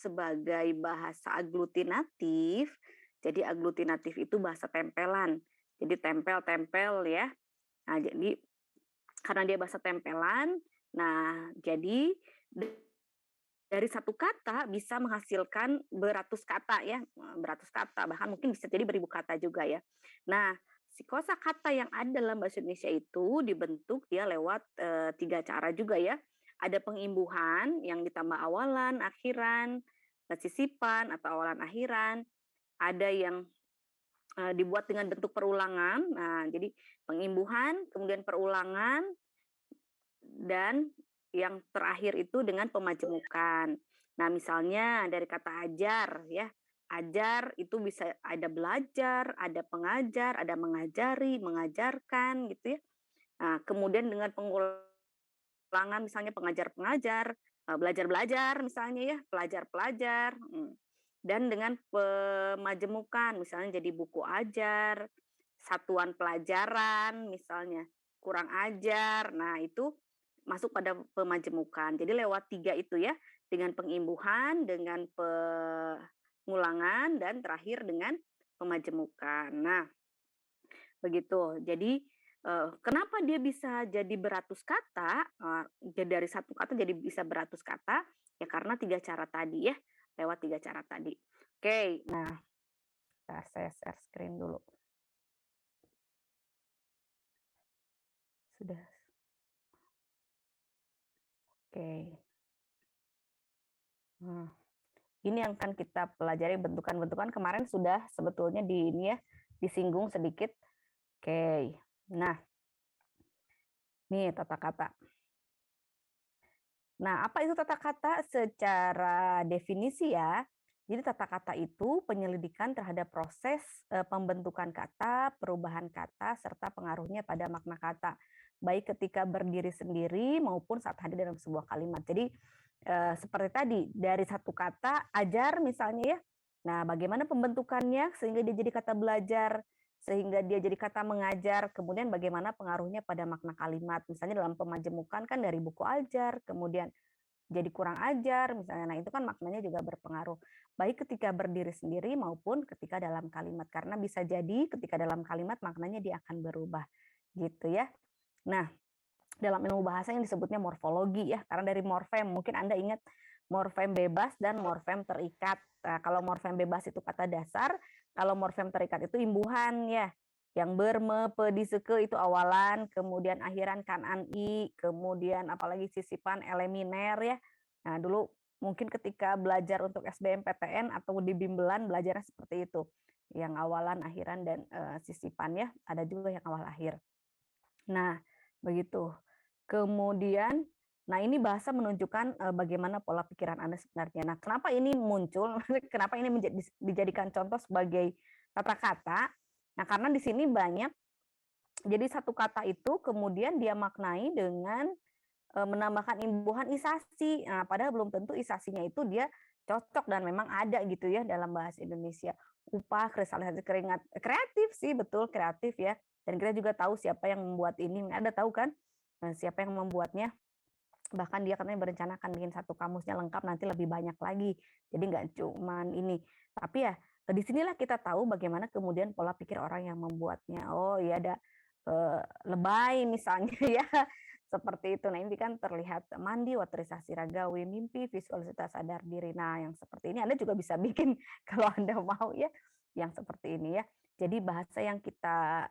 sebagai bahasa aglutinatif. Jadi aglutinatif itu bahasa tempelan. Jadi tempel-tempel ya. Nah, jadi karena dia bahasa tempelan, nah jadi dari satu kata bisa menghasilkan beratus kata ya, beratus kata, bahkan mungkin bisa jadi beribu kata juga ya. Nah, si kosakata yang ada dalam bahasa Indonesia itu dibentuk dia lewat 3 cara juga ya. Ada pengimbuhan yang ditambah awalan, akhiran, sisipan atau awalan akhiran. Ada yang dibuat dengan bentuk perulangan. Nah, jadi pengimbuhan, kemudian perulangan, dan yang terakhir itu dengan pemajemukan. Nah, misalnya dari kata ajar ya. Ajar itu bisa ada belajar, ada pengajar, ada mengajari, mengajarkan gitu ya. Nah, kemudian dengan pengulangan misalnya pengajar-pengajar, belajar-belajar misalnya ya, pelajar-pelajar. Dan dengan pemajemukan misalnya jadi buku ajar, satuan pelajaran misalnya, kurang ajar. Nah, itu masuk pada pemajemukan. Jadi lewat 3 itu ya, dengan pengimbuhan, dengan pengulangan, dan terakhir dengan pemajemukan. Nah, begitu. Jadi, kenapa dia bisa jadi beratus kata, dari satu kata jadi bisa beratus kata, ya karena 3 cara tadi ya, lewat 3 cara tadi. Oke, nah saya share screen dulu. Sudah, oke. Nah, ini yang akan kita pelajari bentukan-bentukan kemarin sudah sebetulnya di ini ya, disinggung sedikit. Oke. Nah, nih tata kata. Nah, apa itu tata kata secara definisi ya? Jadi tata kata itu penyelidikan terhadap proses pembentukan kata, perubahan kata, serta pengaruhnya pada makna kata, baik ketika berdiri sendiri maupun saat hadir dalam sebuah kalimat. Jadi seperti tadi dari satu kata ajar misalnya ya. Nah, bagaimana pembentukannya sehingga dia jadi kata belajar, sehingga dia jadi kata mengajar, kemudian bagaimana pengaruhnya pada makna kalimat. Misalnya dalam pemajemukan kan dari buku ajar, kemudian jadi kurang ajar misalnya. Nah, itu kan maknanya juga berpengaruh. Baik ketika berdiri sendiri maupun ketika dalam kalimat. Karena bisa jadi ketika dalam kalimat maknanya dia akan berubah. Gitu ya. Nah, dalam ilmu bahasa yang disebutnya morfologi ya. Karena dari morfem, mungkin Anda ingat morfem bebas dan morfem terikat. Nah, kalau morfem bebas itu kata dasar, kalau morfem terikat itu imbuhan ya. Yang ber, me, pe, di, seke itu awalan, kemudian akhiran kan, an, i, kemudian apalagi sisipan eleminer ya. Nah, dulu mungkin ketika belajar untuk SBMPTN atau di bimbel belajarnya seperti itu. Yang awalan, akhiran, dan sisipan ya. Ada juga yang awal akhir. Nah, begitu. Kemudian, nah ini bahasa menunjukkan bagaimana pola pikiran Anda sebenarnya. Nah, kenapa ini muncul? Kenapa ini dijadikan contoh sebagai tata kata? Nah, karena di sini banyak, jadi satu kata itu kemudian dia maknai dengan menambahkan imbuhan isasi. Nah, padahal belum tentu isasinya itu dia cocok dan memang ada gitu ya dalam bahasa Indonesia. Upah, kristalisasi keringat, kreatif sih, betul kreatif ya. Dan kita juga tahu siapa yang membuat ini. Ada tahu kan siapa yang membuatnya? Bahkan dia katanya berencana akan bikin satu kamusnya lengkap nanti lebih banyak lagi. Jadi nggak cuman ini. Tapi ya di sinilah kita tahu bagaimana kemudian pola pikir orang yang membuatnya. Oh ya ada lebay misalnya ya seperti itu. Nah ini kan terlihat mandi, waterisasi ragawi, mimpi, visualisasi sadar diri. Nah yang seperti ini Anda juga bisa bikin kalau Anda mau ya yang seperti ini ya. Jadi bahasa yang kita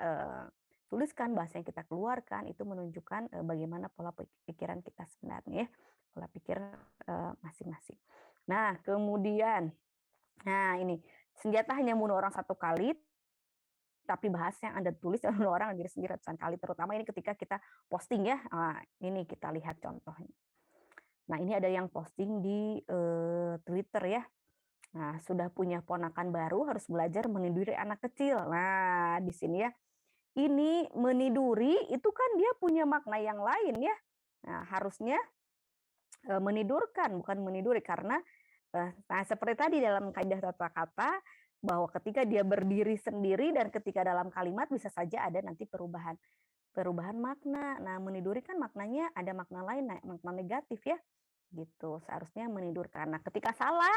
tuliskan, bahasa yang kita keluarkan itu menunjukkan bagaimana pola pikiran kita sebenarnya ya, pola pikir masing-masing. Nah, kemudian nah ini senjata hanya membunuh orang satu kali, tapi bahasa yang Anda tulis dan membunuh orang diri sendiri ratusan kali, terutama ini ketika kita posting ya. Nah, ini kita lihat contohnya. Nah, ini ada yang posting di Twitter ya. Nah, sudah punya ponakan baru harus belajar meniduri anak kecil. Nah, di sini ya ini meniduri itu kan dia punya makna yang lain ya. Nah, harusnya menidurkan bukan meniduri karena nah seperti tadi dalam kaidah tata kata bahwa ketika dia berdiri sendiri dan ketika dalam kalimat bisa saja ada nanti perubahan makna. Nah, meniduri kan maknanya ada makna lain, makna negatif ya. Gitu. Seharusnya menidurkan. Nah, ketika salah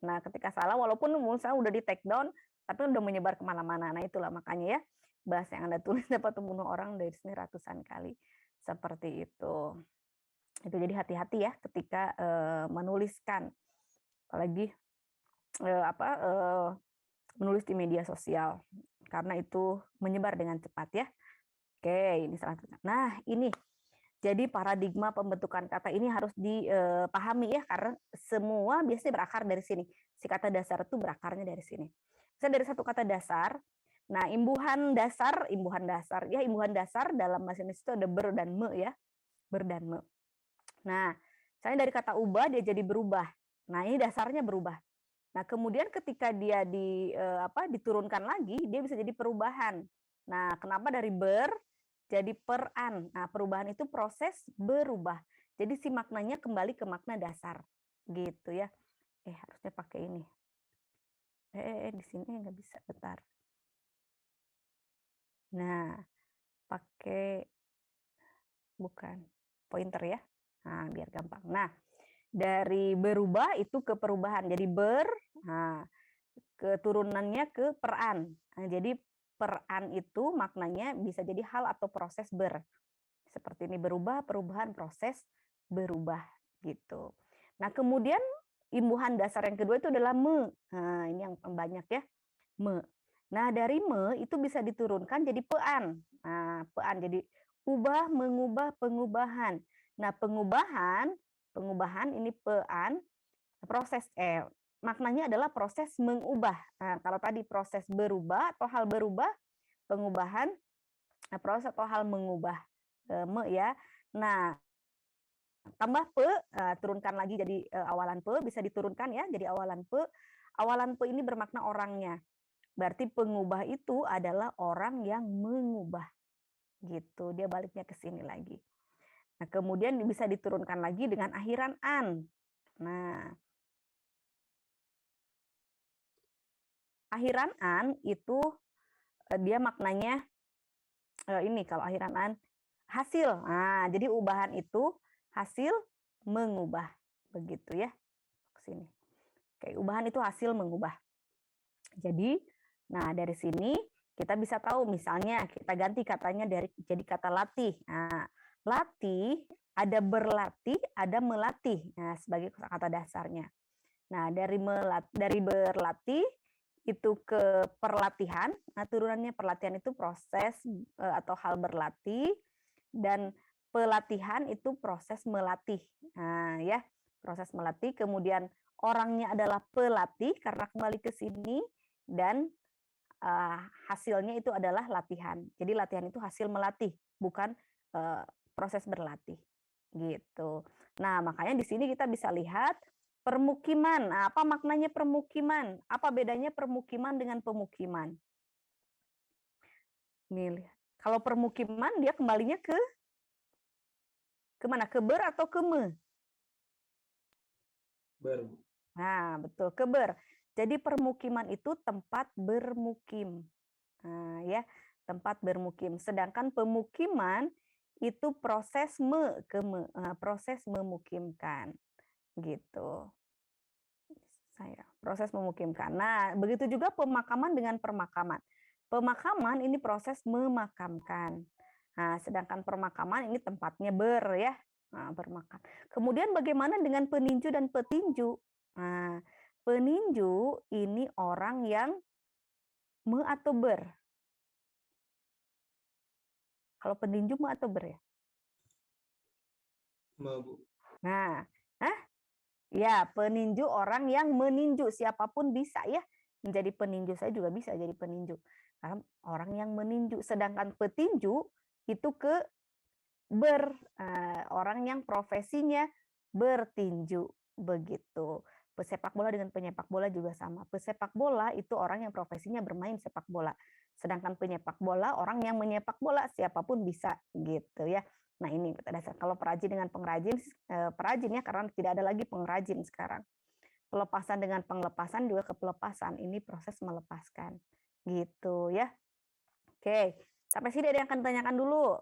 Nah, ketika salah walaupun misalnya udah di take down, tapi udah menyebar kemana-mana. Nah, itulah makanya ya, bahasa yang Anda tulis dapat membunuh orang dari sini ratusan kali. Seperti itu. Itu jadi hati-hati ya ketika menuliskan, apalagi menulis di media sosial, karena itu menyebar dengan cepat ya. Oke, ini salah satu. Nah, ini jadi paradigma pembentukan kata ini harus dipahami ya, karena semua biasanya berakar dari sini. Si kata dasar itu berakarnya dari sini. Misalnya dari satu kata dasar, nah imbuhan dasar dalam bahasa Indonesia itu ada ber dan me ya, ber dan me. Nah, misalnya dari kata ubah dia jadi berubah. Nah, ini dasarnya berubah. Nah, kemudian ketika dia diturunkan lagi, dia bisa jadi perubahan. Nah, kenapa dari ber jadi peran? Nah, perubahan itu proses berubah. Jadi si maknanya kembali ke makna dasar. Gitu ya. Harusnya pakai ini. Di sini nggak bisa, bentar. Nah, pakai bukan pointer ya. Nah, biar gampang. Nah, dari berubah itu ke perubahan. Jadi keturunannya ke peran. Nah, jadi peran itu maknanya bisa jadi hal atau proses seperti ini, berubah, perubahan, proses berubah gitu. Nah, kemudian imbuhan dasar yang kedua itu adalah me. Nah, ini yang banyak ya, me. Nah, dari me itu bisa diturunkan jadi pean. Nah, pean jadi ubah, mengubah, pengubahan. Nah, pengubahan ini pean, proses maknanya adalah proses mengubah. Nah, kalau tadi proses berubah atau hal berubah, pengubahan, proses atau hal mengubah. Me ya. Nah, tambah pe, turunkan lagi jadi awalan pe, bisa diturunkan ya jadi awalan pe. Awalan pe ini bermakna orangnya. Berarti pengubah itu adalah orang yang mengubah. Gitu. Dia baliknya ke sini lagi. Nah, kemudian bisa diturunkan lagi dengan akhiran an. Nah, akhiran an itu dia maknanya ini kalau akhiran an hasil. Nah, jadi ubahan itu hasil mengubah. Begitu ya. Ke sini. Oke, ubahan itu hasil mengubah. Jadi, nah dari sini kita bisa tahu misalnya kita ganti katanya jadi kata latih. Nah, latih ada berlatih, ada melatih. Nah, sebagai kata dasarnya. Nah, dari berlatih itu ke perlatihan. Nah, turunannya perlatihan itu proses atau hal berlatih, dan pelatihan itu proses melatih. Nah, ya, proses melatih. Kemudian orangnya adalah pelatih karena kembali ke sini, dan hasilnya itu adalah latihan. Jadi latihan itu hasil melatih, bukan proses berlatih. Gitu. Nah, makanya di sini kita bisa lihat permukiman. Nah, apa maknanya permukiman? Apa bedanya permukiman dengan pemukiman? Nih, lihat. Kalau permukiman dia kembalinya ke mana? Ke ber atau ke me? Ber. Nah, betul, ke ber. Jadi permukiman itu tempat bermukim. Nah, ya, tempat bermukim. Sedangkan pemukiman itu proses proses memukimkan. Gitu. Proses memukimkan. Nah, begitu juga pemakaman dengan permakaman. Pemakaman ini proses memakamkan. Nah, sedangkan permakaman ini tempatnya ya. Nah, bermakam. Kemudian bagaimana dengan peninju dan petinju? Nah, peninju ini orang yang atau ber. Kalau peninju atau ber ya? Bu. Nah, ya, peninju orang yang meninju, siapapun bisa ya menjadi peninju. Saya juga bisa jadi peninju. Karena orang yang meninju. Sedangkan petinju itu ke orang yang profesinya bertinju. Begitu. Pesepak bola dengan penyepak bola juga sama. Pesepak bola itu orang yang profesinya bermain sepak bola. Sedangkan penyepak bola orang yang menyepak bola, siapapun bisa gitu ya. Nah, ini dasar. Kalau perajin dengan pengrajin, perajin ya, karena tidak ada lagi pengrajin sekarang. Pelepasan dengan penglepasan juga kepelepasan. Ini proses melepaskan. Gitu ya. Oke, sampai sini ada yang akan ditanyakan dulu.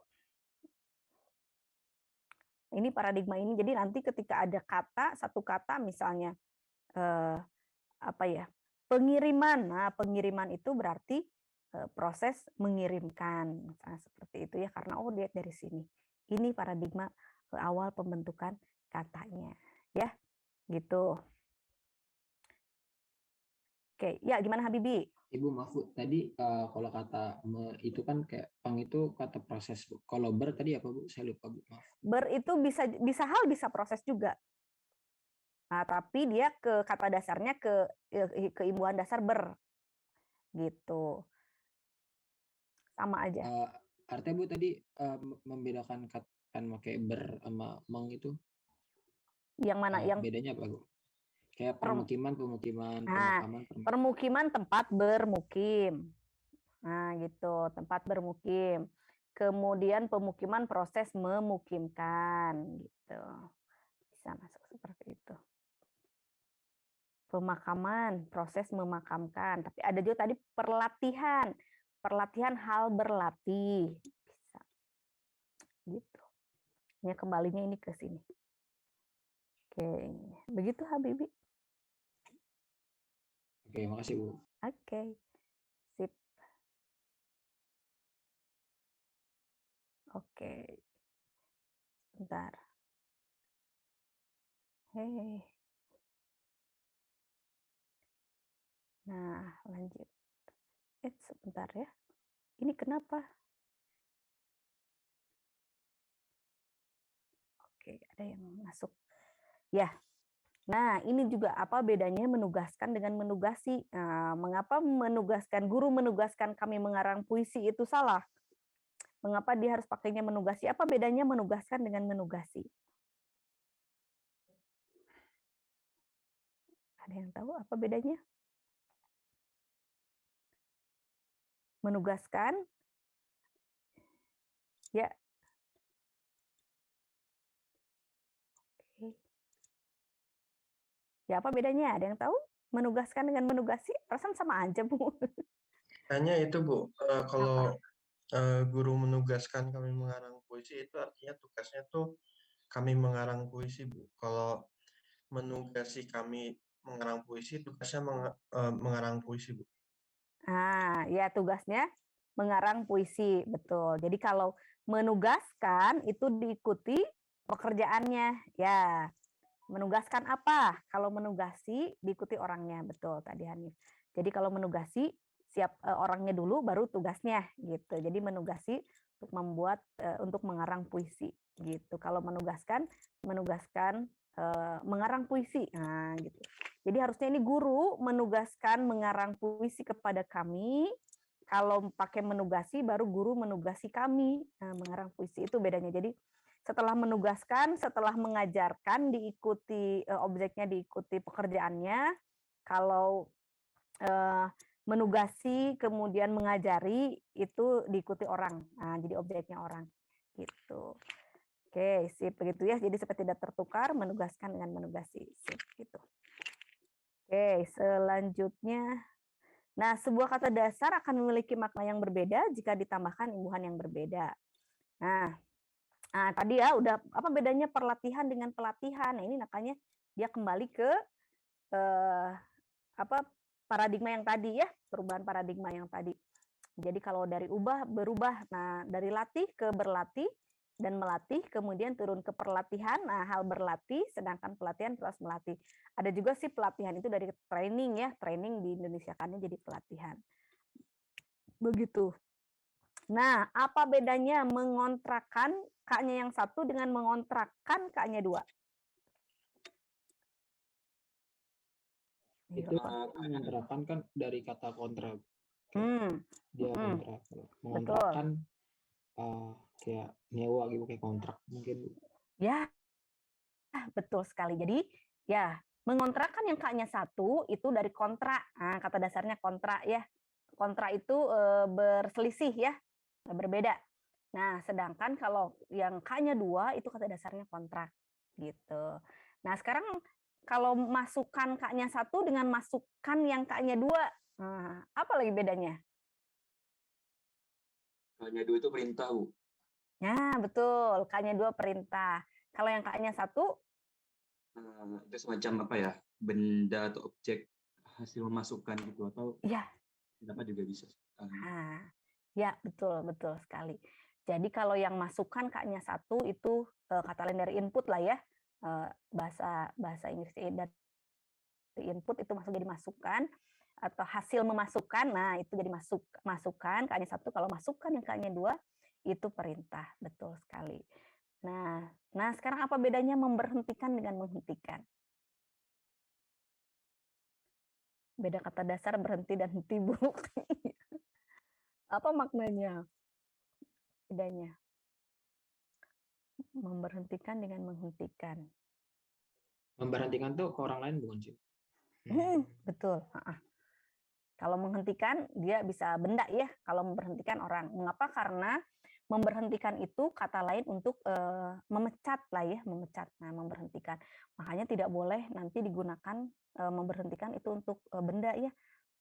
Ini paradigma ini. Jadi nanti ketika ada kata, satu kata misalnya apa ya, pengiriman. Nah, pengiriman itu berarti proses mengirimkan, misalnya seperti itu ya, karena lihat dari sini. Ini paradigma awal pembentukan katanya, ya, gitu. Oke, ya gimana Habibi? Ibu maaf Bu, tadi kalau kata itu kan kayak pang itu kata proses Bu. Kalau ber tadi apa Bu? Saya lupa Bu, maaf. Ber itu bisa hal bisa proses juga. Nah, tapi dia ke kata dasarnya keimbuhan dasar ber gitu. Sama aja. Artinya Bu tadi membedakan kata kan pakai ber sama meng itu Yang mana? Yang bedanya apa Bu? Kayak per, pemukiman, nah, pemakaman. permukiman tempat bermukim. Nah, gitu, tempat bermukim. Kemudian pemukiman proses memukimkan gitu. Bisa masuk seperti itu. Pemakaman, proses memakamkan. Tapi ada juga tadi perlatihan. Perlatihan hal berlatih. Bisa. Gitu. Ya, kembalinya ini ke sini. Oke, begitu Habibi. Oke, makasih Bu. Oke, sip. Oke, sebentar. Hei. Nah, lanjut. Sebentar ya. Ini kenapa? Oke, ada yang masuk. Ya, nah, ini juga apa bedanya menugaskan dengan menugasi. Nah, mengapa guru menugaskan kami mengarang puisi itu salah? Mengapa dia harus pakainya menugasi? Apa bedanya menugaskan dengan menugasi? Ada yang tahu apa bedanya? Menugaskan, ya. Oke. Ya, apa bedanya? Ada yang tahu? Menugaskan dengan menugasi? Perasaan sama aja, Bu. Hanya itu Bu, kalau Apa? guru menugaskan kami mengarang puisi itu artinya tugasnya tuh kami mengarang puisi Bu. Kalau menugasi kami mengarang puisi, tugasnya mengarang puisi Bu. Nah, ya tugasnya mengarang puisi, betul. Jadi kalau menugaskan itu diikuti pekerjaannya, ya. Menugaskan apa? Kalau menugasi diikuti orangnya, betul tadi Hanif. Jadi kalau menugasi siap orangnya dulu baru tugasnya gitu. Jadi menugasi untuk membuat untuk mengarang puisi gitu. Kalau menugaskan mengarang puisi. Nah, gitu. Jadi harusnya ini guru menugaskan mengarang puisi kepada kami. Kalau pakai menugasi baru guru menugasi kami mengarang puisi, itu bedanya. Jadi setelah menugaskan, setelah mengajarkan diikuti objeknya, diikuti pekerjaannya. Kalau menugasi kemudian mengajari itu diikuti orang. Nah, jadi objeknya orang gitu. Oke, sip begitu ya. Jadi supaya tidak tertukar menugaskan dengan menugasi. Sip gitu. Oke, selanjutnya. Nah, sebuah kata dasar akan memiliki makna yang berbeda jika ditambahkan imbuhan yang berbeda. Nah, tadi ya udah apa bedanya perlatihan dengan pelatihan. Nah, ini makanya dia kembali ke apa paradigma yang tadi ya, perubahan paradigma yang tadi. Jadi kalau dari berubah, nah dari latih ke berlatih dan melatih, kemudian turun ke perlatihan. Nah, hal berlatih, sedangkan pelatihan plus melatih. Ada juga sih pelatihan itu dari training ya, training di Indonesia kan jadi pelatihan. Begitu. Nah, apa bedanya mengontrakkan K-nya yang satu dengan mengontrakkan K-nya dua? Itu mengontrakkan kan dari kata kontrak. Dia kontrak. Mengontrakkan kayak nyewa gitu, kayak kontrak mungkin. Ya, betul sekali. Jadi ya mengontrakkan yang K-nya satu itu dari kontrak. Nah, kata dasarnya kontrak ya. Kontrak itu berselisih ya, berbeda. Nah, sedangkan kalau yang K-nya dua itu kata dasarnya kontrak gitu. Nah, sekarang kalau masukkan K-nya satu dengan masukkan yang K-nya dua, apa lagi bedanya? K-nya dua itu perintah, Bu. Nah, betul. K-nya dua perintah. Kalau yang K-nya satu? Itu semacam apa ya? Benda atau objek hasil memasukkan gitu atau ya. Dapat juga bisa. Nah, ya betul sekali. Jadi kalau yang masukkan K-nya 1 itu kata lain dari input lah ya. Bahasa Inggrisnya dari input itu masuk jadi masukan atau hasil memasukkan. Nah, itu jadi masukan K-nya 1, kalau masukkan yang K-nya 2 itu perintah. Betul sekali. Nah, sekarang apa bedanya memberhentikan dengan menghentikan? Beda kata dasar berhenti dan henti, Bu. Apa maknanya? Bedanya. Memberhentikan dengan menghentikan. Memberhentikan tuh ke orang lain bukan sih? Betul. Kalau menghentikan dia bisa benda ya. Kalau memberhentikan orang. Mengapa? Karena memberhentikan itu kata lain untuk memecat lah ya, memecat. Nah, memberhentikan. Makanya tidak boleh nanti digunakan memberhentikan itu untuk benda ya.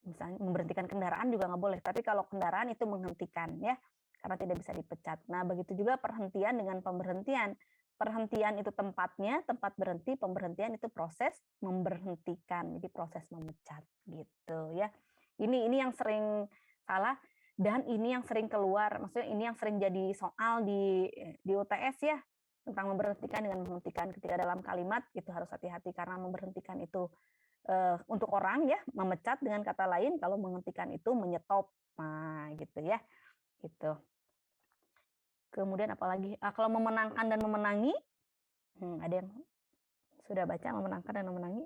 Misalnya memberhentikan kendaraan juga nggak boleh. Tapi kalau kendaraan itu menghentikan ya, karena tidak bisa dipecat. Nah, begitu juga perhentian dengan pemberhentian. Perhentian itu tempatnya, tempat berhenti, pemberhentian itu proses memberhentikan. Jadi proses memecat gitu ya. Ini yang sering salah dan ini yang sering keluar, maksudnya ini yang sering jadi soal di UTS ya, tentang memberhentikan dengan menghentikan. Ketika dalam kalimat itu harus hati-hati karena memberhentikan itu untuk orang ya, memecat dengan kata lain, kalau menghentikan itu menyetop. Nah, gitu ya. Gitu. Kemudian apalagi kalau memenangkan dan memenangi, ada yang sudah baca memenangkan dan memenangi?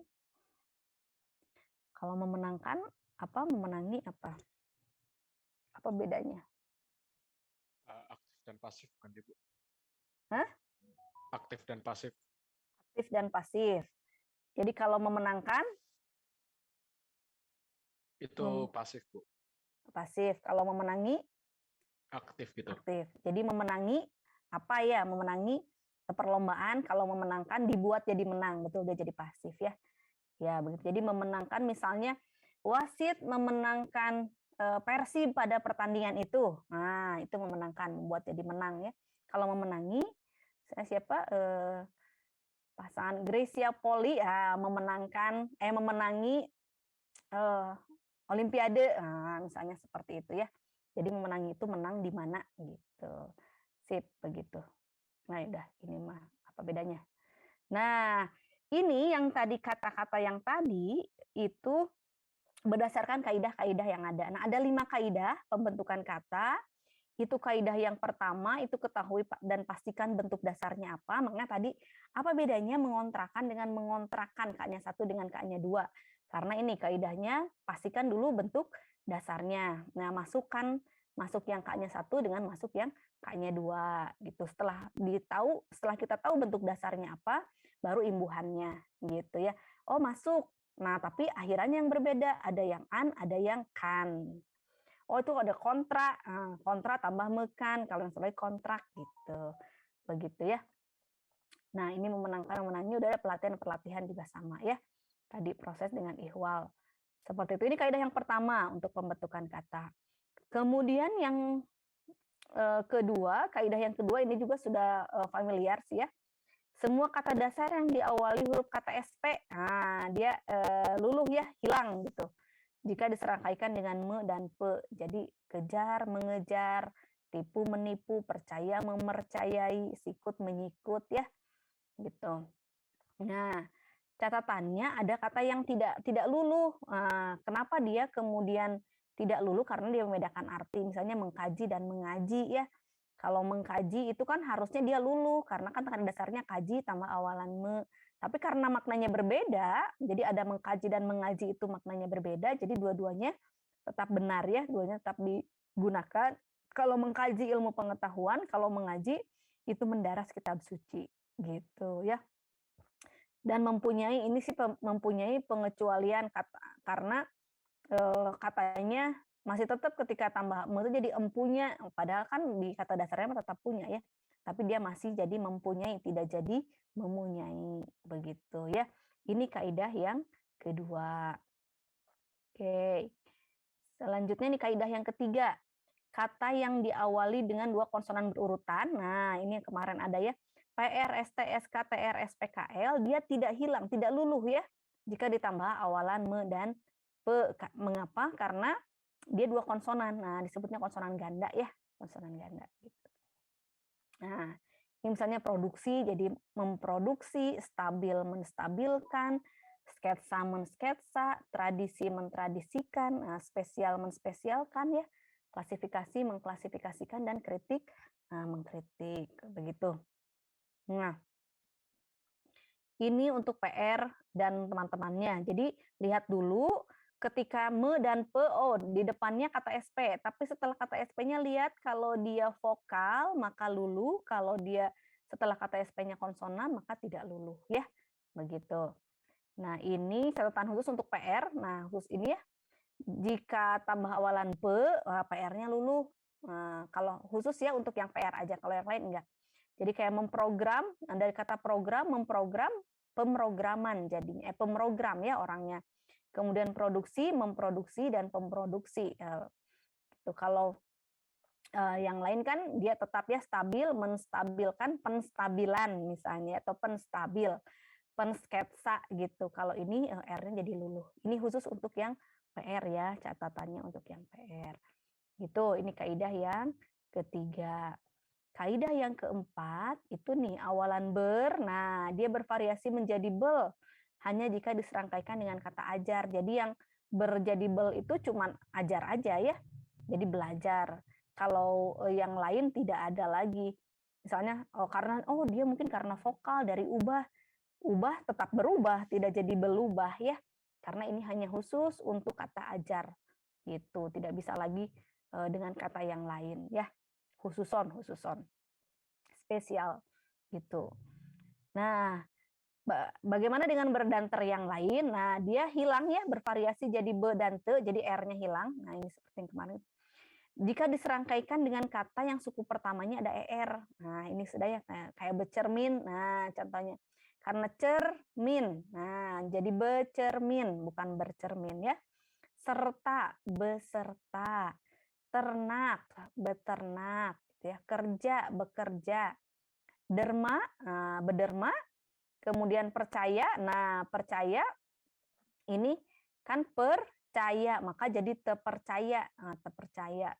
Kalau memenangkan apa, memenangi apa? Apa bedanya? Aktif dan pasif kan, Ibu? Hah? Aktif dan pasif. Aktif dan pasif. Jadi kalau memenangkan itu pasif, Bu. Pasif. Kalau memenangi aktif gitu. Aktif. Jadi memenangi apa ya? Memenangi perlombaan, kalau memenangkan dibuat jadi menang, betul, dia jadi pasif ya. Ya, begitu. Jadi memenangkan misalnya wasit memenangkan Persib pada pertandingan itu. Nah, itu memenangkan, membuat jadi menang ya. Kalau memenangi siapa? Pasangan Gracia Poli memenangi Olimpiade. Nah, misalnya seperti itu ya. Jadi memenangi itu menang di mana gitu. Sip, begitu. Nah, udah ini mah apa bedanya? Nah, ini yang tadi kata-kata yang tadi itu berdasarkan kaidah-kaidah yang ada. Nah, ada 5 kaidah pembentukan kata. Itu kaidah yang pertama, itu ketahui dan pastikan bentuk dasarnya apa. Makanya tadi apa bedanya mengontrakan dengan mengontrakan, K-nya 1 dengan K-nya 2. Karena ini kaidahnya pastikan dulu bentuk dasarnya. Nah, masuk yang K-nya 1 dengan masuk yang K-nya 2 gitu. Setelah kita tahu bentuk dasarnya apa, baru imbuhannya gitu ya. Oh, masuk. Nah, tapi akhirannya yang berbeda, ada yang an, ada yang kan. Oh, itu ada kontra, kontra tambah mekan, kalau yang sebagai kontrak gitu. Begitu ya. Nah, ini memenangkan memenangi udah ada pelatihan juga sama ya. Tadi proses dengan ihwal. Seperti itu. Ini kaidah yang pertama untuk pembentukan kata. Kemudian yang kedua, kaidah yang kedua ini juga sudah familiar sih ya. Semua kata dasar yang diawali huruf kata SP, nah dia luluh ya, hilang gitu. Jika diserangkaikan dengan me dan pe. Jadi kejar, mengejar, tipu, menipu, percaya, mempercayai, sikut, mengikut ya. Gitu. Nah, catatannya ada kata yang tidak luluh. Nah, kenapa dia kemudian tidak luluh? Karena dia membedakan arti. Misalnya mengkaji dan mengaji ya. Kalau mengkaji itu kan harusnya dia luluh karena kan tanda dasarnya kaji tambah awalan me. Tapi karena maknanya berbeda, jadi ada mengkaji dan mengaji itu maknanya berbeda, jadi dua-duanya tetap benar ya, duanya tetap digunakan. Kalau mengkaji ilmu pengetahuan, kalau mengaji itu mendaras kitab suci gitu ya. Dan mempunyai pengecualian kata karena katanya masih tetap ketika tambah me itu jadi empunya, padahal kan di kata dasarnya tetap punya ya. Tapi dia masih jadi mempunyai, tidak jadi mempunyai begitu ya. Ini kaidah yang kedua. Oke. Selanjutnya nih kaidah yang ketiga. Kata yang diawali dengan 2 konsonan berurutan. Nah, ini yang kemarin ada ya. PR, ST, SK, TR, SPKL, dia tidak hilang, tidak luluh ya. Jika ditambah awalan me dan pe. Mengapa? Karena dia 2 konsonan. Nah, disebutnya konsonan ganda ya, konsonan ganda gitu. Nah, ini misalnya produksi, jadi memproduksi, stabil, menstabilkan, sketsa, mensketsa, tradisi, mentradisikan, spesial, menspesialkan ya, klasifikasi, mengklasifikasikan, dan kritik, mengkritik, begitu. Nah, ini untuk PR dan teman-temannya. Jadi lihat dulu ketika me dan pe, oh di depannya kata SP, tapi setelah kata SP-nya lihat kalau dia vokal maka luluh, kalau dia setelah kata SP-nya konsonan maka tidak luluh ya. Begitu. Nah, ini catatan khusus untuk PR. Nah, khusus ini ya. Jika tambah awalan pe, PR-nya luluh. Nah, kalau khusus ya untuk yang PR aja, kalau yang lain enggak. Jadi kayak memprogram, dari kata program, memprogram, pemrograman jadinya, pemrogram ya orangnya. Kemudian produksi, memproduksi, dan pemproduksi. Itu kalau yang lain kan dia tetap ya stabil, menstabilkan, penstabilan misalnya, atau penstabil, pensketsa gitu. Kalau ini R-nya jadi luluh. Ini khusus untuk yang PR ya, catatannya untuk yang PR. Gitu, ini kaidah yang ketiga. Kaidah yang keempat itu nih awalan ber. Nah, dia bervariasi menjadi bel hanya jika diserangkaikan dengan kata ajar. Jadi yang berjadi bel itu cuman ajar aja ya. Jadi belajar. Kalau yang lain tidak ada lagi. Misalnya dia mungkin karena vokal dari ubah tetap berubah, tidak jadi berubah ya. Karena ini hanya khusus untuk kata ajar. Gitu, tidak bisa lagi dengan kata yang lain ya. Khususon, spesial gitu. Nah, bagaimana dengan berdanter yang lain? Nah, dia hilang ya, bervariasi jadi be dan te, jadi R-nya hilang. Nah, ini seperti yang kemarin. Jika diserangkaikan dengan kata yang suku pertamanya ada ER. Nah, ini sudah ya kayak bercermin. Nah, contohnya. Karena cermin. Nah, jadi becermin, bukan bercermin ya. Serta, beserta. Ternak, beternak, ya. Kerja, bekerja. Derma, bederma. Kemudian percaya. Nah, percaya ini kan percaya, maka jadi terpercaya, terpercaya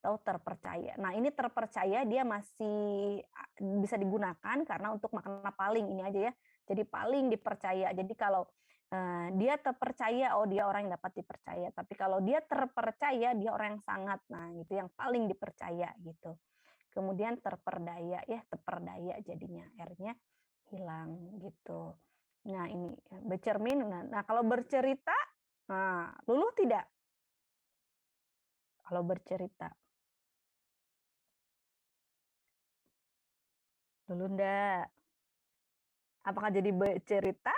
atau terpercaya. Nah, ini terpercaya dia masih bisa digunakan karena untuk makna paling ini aja ya. Jadi paling dipercaya. Jadi kalau dia terpercaya, oh dia orang yang dapat dipercaya. Tapi kalau dia terpercaya, dia orang yang sangat. Nah, gitu yang paling dipercaya gitu. Kemudian terperdaya ya, terperdaya jadinya R-nya hilang gitu. Nah, ini bercermin. Nah, kalau bercerita, luluh tidak? Kalau bercerita. Luluh enggak? Apakah jadi bercerita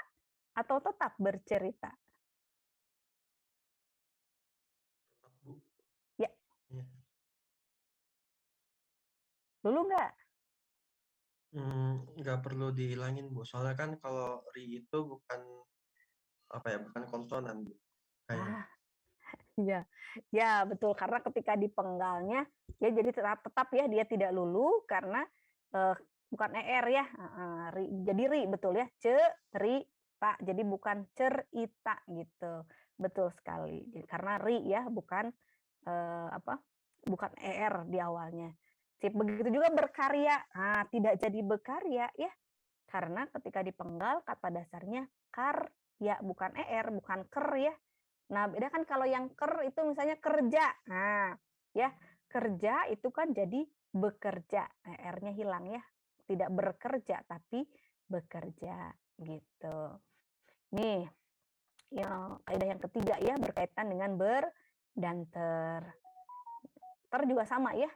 atau tetap bercerita? Ya. Luluh enggak? Nggak perlu dihilangin, Bu. Soalnya kan kalau ri itu bukan konsonan, Bu. Iya, ya betul, karena ketika dipenggalnya ya jadi tetap ya dia tidak luluh karena bukan er ya, jadi ri betul ya, cerita, jadi bukan cerita gitu, betul sekali. Jadi, karena ri ya bukan bukan er di awalnya. Begitu juga berkarya, tidak jadi berkarya ya, karena ketika dipenggal kata dasarnya karya bukan er, bukan ker ya. Nah, beda kan kalau yang ker itu misalnya kerja. Nah, ya, kerja itu kan jadi bekerja. R-nya hilang ya. Tidak bekerja tapi bekerja gitu. Nih, yang kaidah yang ketiga ya berkaitan dengan ber dan ter. Ter juga sama ya.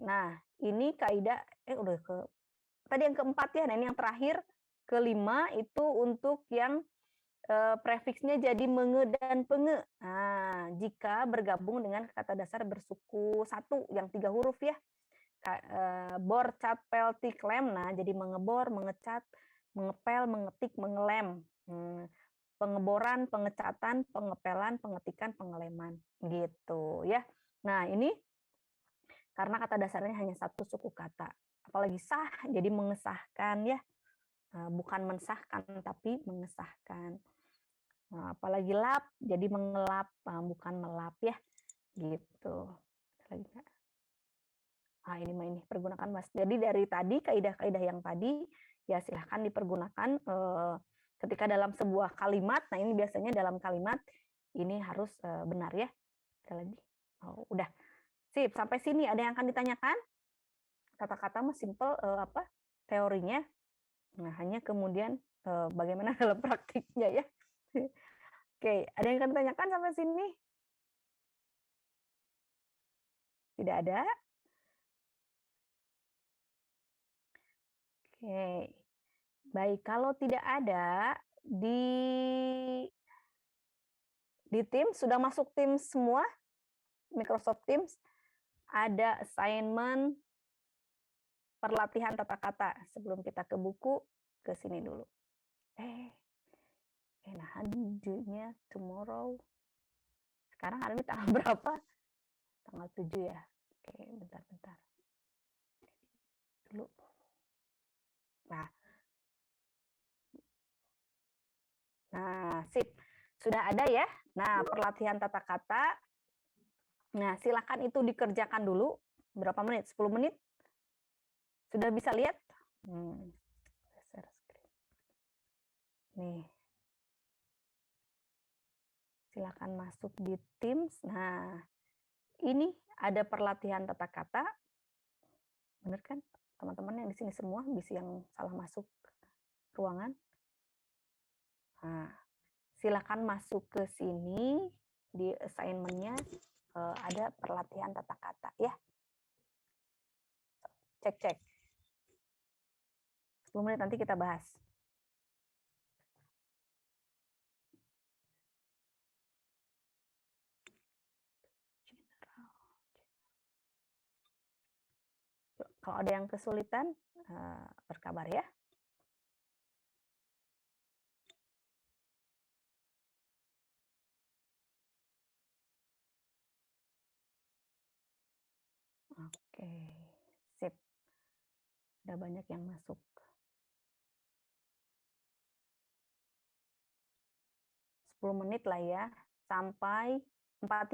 Nah, ini kaidah udah tadi yang keempat ya. Nah, ini yang terakhir kelima itu untuk yang prefiksnya jadi menge dan penge. Nah, jika bergabung dengan kata dasar bersuku satu yang 3 huruf ya. Bor, cat, pel, tik, lem. Nah, jadi mengebor, mengecat, mengepel, mengetik, mengelem. Pengeboran, pengecatan, pengepelan, pengetikan, pengeleman. Gitu ya. Nah, ini karena kata dasarnya hanya satu suku kata. Apalagi sah, jadi mengesahkan ya. Bukan mensahkan, tapi mengesahkan. Nah, apalagi lap, jadi mengelap, bukan melap ya, gitu. Lagi nggak? Ini mah ini pergunakan mas. Jadi dari tadi kaidah-kaidah yang tadi ya silahkan dipergunakan ketika dalam sebuah kalimat. Nah ini biasanya dalam kalimat ini harus benar ya. Ada lagi? Oh, udah. Sip, sampai sini ada yang akan ditanyakan? Kata-kata mah simple apa teorinya. Nah, hanya kemudian bagaimana dalam praktiknya ya. Oke, ada yang akan ditanyakan sampai sini? Tidak ada? Oke. Baik, kalau tidak ada di Teams, sudah masuk Teams semua? Microsoft Teams ada assignment perlatihan tata kata. Sebelum kita ke buku, ke sini dulu. Nah, hadirnya tomorrow. Sekarang hari ini tanggal berapa? Tanggal 7 ya. Oke, bentar. Dulu. Nah, sip. Sudah ada ya. Nah, perlatihan tata kata. Nah, silakan itu dikerjakan dulu. Berapa menit? 10 menit? Sudah bisa lihat? Share screen. Nih. Silakan masuk di Teams. Nah, ini ada perlatihan tata kata. Benar kan? Teman-teman yang di sini semua bisa yang salah masuk ruangan. Nah, silakan masuk ke sini di assignment-nya ada perlatihan tata kata ya. Cek. 10 menit nanti kita bahas. Kalau ada yang kesulitan, berkabar ya. Oke, sip. Sudah banyak yang masuk. 10 menit lah ya, sampai 4